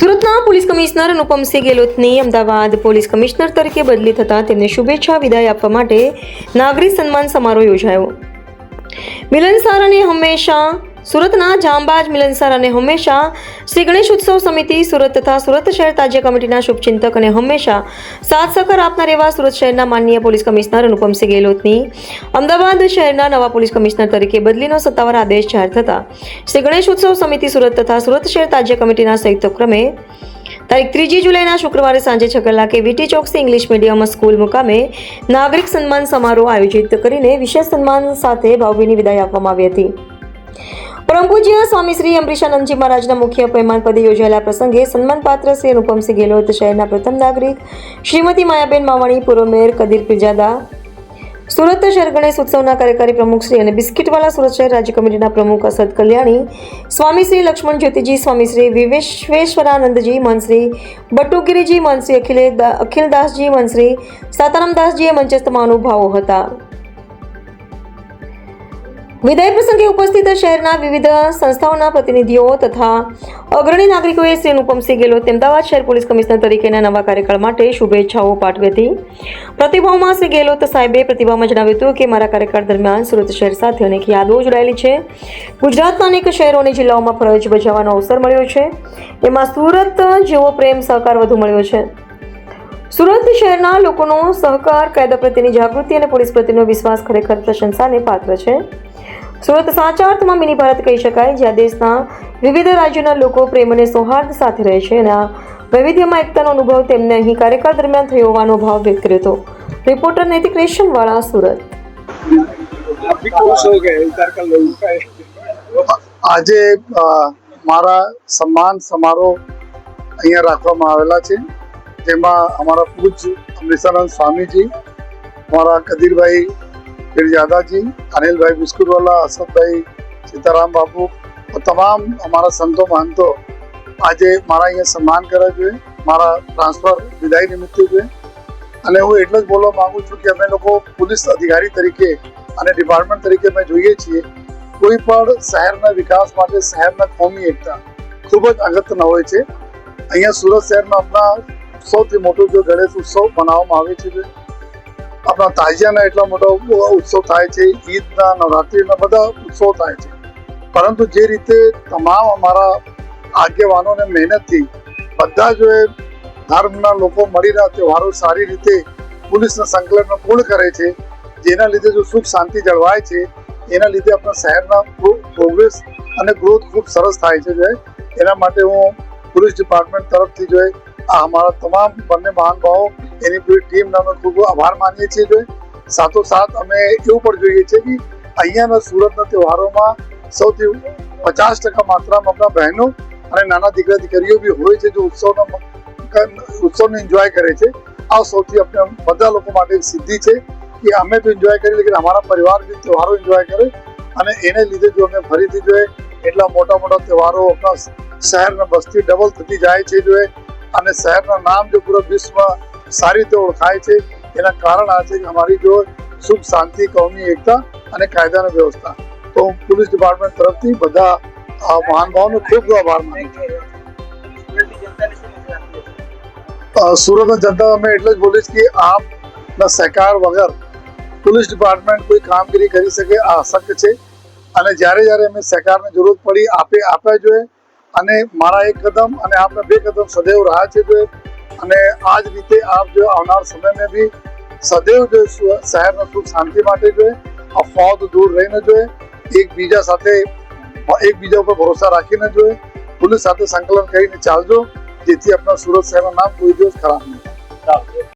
સુરતના police commissioner Anupamsinh ગેહલોતની Ahmedabad police commissioner તરીકે બદલી થતાં તેમને શુભેચ્છા વિદાય આપવા માટે નાગરિક સન્માન સમારોહ યોજાયો. મિલનસાર અને હંમેશા સુરતના જાંબાજ મિલનસાર અને હંમેશા શ્રી ગણેશ ઉત્સવ સમિતિ સુરત તથા સુરત શહેર તાજ્ય કમિટીના શુભચિંતક અને હંમેશા સાથ સહકાર આપનાર એવા સુરત શહેરના માનનીય પોલીસ કમિશનર અનુપમસિંહ ગેહલોતની અમદાવાદ શહેરના નવા પોલીસ કમિશનર તરીકે બદલીનો સત્તાવાર આદેશ જાહેર થતા શ્રી ગણેશ ઉત્સવ સમિતિ સુરત તથા સુરત શહેર તાજ્ય કમિટીના સંયુક્ત ઉપક્રમે તારીખ 3 જુલાઈના શુક્રવારે સાંજે 6 કલાકે વીટી ચોકસી ઇંગ્લિશ મીડિયમ સ્કૂલ મુકામે નાગરિક સન્માન સમારોહ આયોજિત કરીને વિશેષ સન્માન સાથે ભાવભીની વિદાય આપવામાં આવી હતી. પરમ પૂજ્ય સ્વામી શ્રી અમરીશાનંદજી મહારાજના મુખ્ય મહેમાન પદે યોજાયેલા પ્રસંગે સન્માનપાત્ર શ્રી અનુપમસિંહ ગેહલોત, શહેરના પ્રથમ નાગરિક શ્રીમતી માયાબેન માવાણી, પૂર્વ મેયર કદીર પીરજાદા, સુરત શહેર ગણેશ ઉત્સવના કાર્યકારી પ્રમુખ શ્રી અને બિસ્કિટવાલા સુરત શહેર રાજ્ય કમિટીના પ્રમુખ અસદ કલ્યાણી, સ્વામી શ્રી લક્ષ્મણ જ્યોતિજી, સ્વામી શ્રી વિવેશ્વરાનંદજી, મહંત શ્રી બટુગીરીજી, મહંત શ્રી અખિલદાસજી, મહંત શ્રી સાતારામદાસજીએ મંચસ્થ મહાનુભાવો હતા. વિદાય પ્રસંગે ઉપસ્થિત શહેરના વિવિધ સંસ્થાઓના પ્રતિનિધિઓ તથા અગ્રણી નાગરિકોએ શ્રી અનુપમસિંહ ગેહલોત અમદાવાદ શહેર પોલીસ કમિશનર તરીકેના નવા કાર્યકાળ માટે શુભેચ્છાઓ પાઠવી હતી. પ્રતિભાવમાં શ્રી ગેહલોત સાહેબે પ્રતિભાવમાં જણાવ્યું હતું કે મારા કાર્યકાળ દરમિયાન સુરત શહેર સાથે અનેક યાદો જોડાયેલી છે. ગુજરાતના અનેક શહેરો અને જિલ્લાઓમાં ફરજ બજાવવાનો અવસર મળ્યો છે. એમાં સુરત જેવો પ્રેમ સહકાર વધુ મળ્યો છે. સુરત શહેરના લોકોનો સહકાર, કાયદા પ્રત્યેની જાગૃતિ અને પોલીસ પ્રત્યેનો વિશ્વાસ ખરેખર પ્રશંસાને પાત્ર છે. સુરત સાચા અર્થમાં મિની ભારત કહી શકાય, જ્યાં દેશના વિવિધ રાજ્યોના લોકો પ્રેમ અને સૌહાર્દ સાથે રહે છે અને આ વૈવિધ્યમાં એકતાનો અનુભવ તેમને અહીં કાર્યકાળ દરમિયાન થયો હોવાનો ભાવ વ્યક્ત કર્યો હતો. રિપોર્ટર નૈતિક રેશમવાળા, સુરત. આજે મારા સન્માન સમારોહ અહીંયા રાખવામાં આવેલા છે, જેમાં અમારા પૂજ્ય અમરીશાનંદ સ્વામીજી, અમારા કદીરભાઈ પીરજાદાજી, અનિલભાઈ બિસ્કુટવાલા, અસદભાઈ, સીતારામ બાપુ, તમામ અમારા સંતો મહંતો આજે મારા અહીંયા સન્માન કર્યા છે, મારા ટ્રાન્સફર વિદાય નિમિત્તે છે. અને હું એટલું જ બોલવા માંગુ છું કે અમે લોકો પોલીસ અધિકારી તરીકે અને ડિપાર્ટમેન્ટ તરીકે અમે જોઈએ છીએ, કોઈ પણ શહેરના વિકાસ માટે શહેરના કોમી એકતા ખૂબ જ અગત્યના હોય છે. અહીંયા સુરત શહેરમાં આપણા સૌથી મોટો જો ગણેશ ઉત્સવ મનાવવામાં આવે છે. આપણા તાજિયાના એટલા મોટા ઉત્સવ થાય છે, ઈદના, નવરાત્રિના બધા ઉત્સવ થાય છે. પરંતુ જે રીતે તમામ અમારા આગેવાનોને મહેનતથી બધા જો ધર્મના લોકો મળીને તહેવારો સારી રીતે પોલીસના સંકલનમાં પૂર્ણ કરે છે, જેના લીધે જો સુખ શાંતિ જળવાય છે, એના લીધે આપણા શહેરના પ્રોગ્રેસ અને ગ્રોથ ખૂબ સરસ થાય છે. એના માટે હું પોલીસ ડિપાર્ટમેન્ટ તરફથી જો આ અમારા તમામ બંને મહાનુભાવો એની પૂરી ટીમનો અમે ખૂબ આભાર માનીએ છીએ. સાથોસાથ અમે એવું પણ જોઈએ છીએ કે અહીંયાના સુરતના તહેવારોમાં સૌથી 50% માત્રામાં આપણા બહેનો અને નાના દીકરા દીકરીઓ બી હોય છે, જો ઉત્સવને એન્જોય કરે છે. આ સૌથી આપણે બધા લોકો માટે એક સિદ્ધિ છે કે અમે તો એન્જોય કરીએ, લેકિન અમારા પરિવાર બી તહેવારો એન્જોય કરે. અને એને લીધે જો અમે ફરીથી જોઈએ એટલા મોટા મોટા તહેવારો આપણા શહેરના બસ્તી ડબલ થતી જાય છે અને શહેરના નામ જો પૂરા વિશ્વમાં સારી રીતે ઓળખાય છે. એના કારણ આ છે કે અમારી જો સુખ શાંતિ, કૌમી એકતા અને કાયદાની વ્યવસ્થા. તો હું પોલીસ ડિપાર્ટમેન્ટ તરફથી બધા મહાનુભાવોનો ખૂબ આભાર માનું છું. સુરતના જનતા અમે એટલે જ બોલીશ કે આપના સહકાર વગર પોલીસ ડિપાર્ટમેન્ટ કોઈ કામગીરી કરી શકે આ અશક્ય છે. અને જ્યારે અમે સહકારની જરૂરત પડી આપ્યા જોઈએ. અને મારા એક કદમ અને આપના 2 કદમ સદૈવ રહ્યા છે. અને આ જ રીતે આપ જો આવનાર સમયમાં બી સદૈવ જો શહેરના સુખ શાંતિ માટે જોઈએ, અફવાઓ દૂર રહીને જોઈએ, એકબીજા ઉપર ભરોસા રાખીને જોઈએ, પોલીસ સાથે સંકલન કરીને ચાલજો, જેથી આપણા સુરત શહેરનું નામ કોઈ દિવસ ખરાબ નહીં.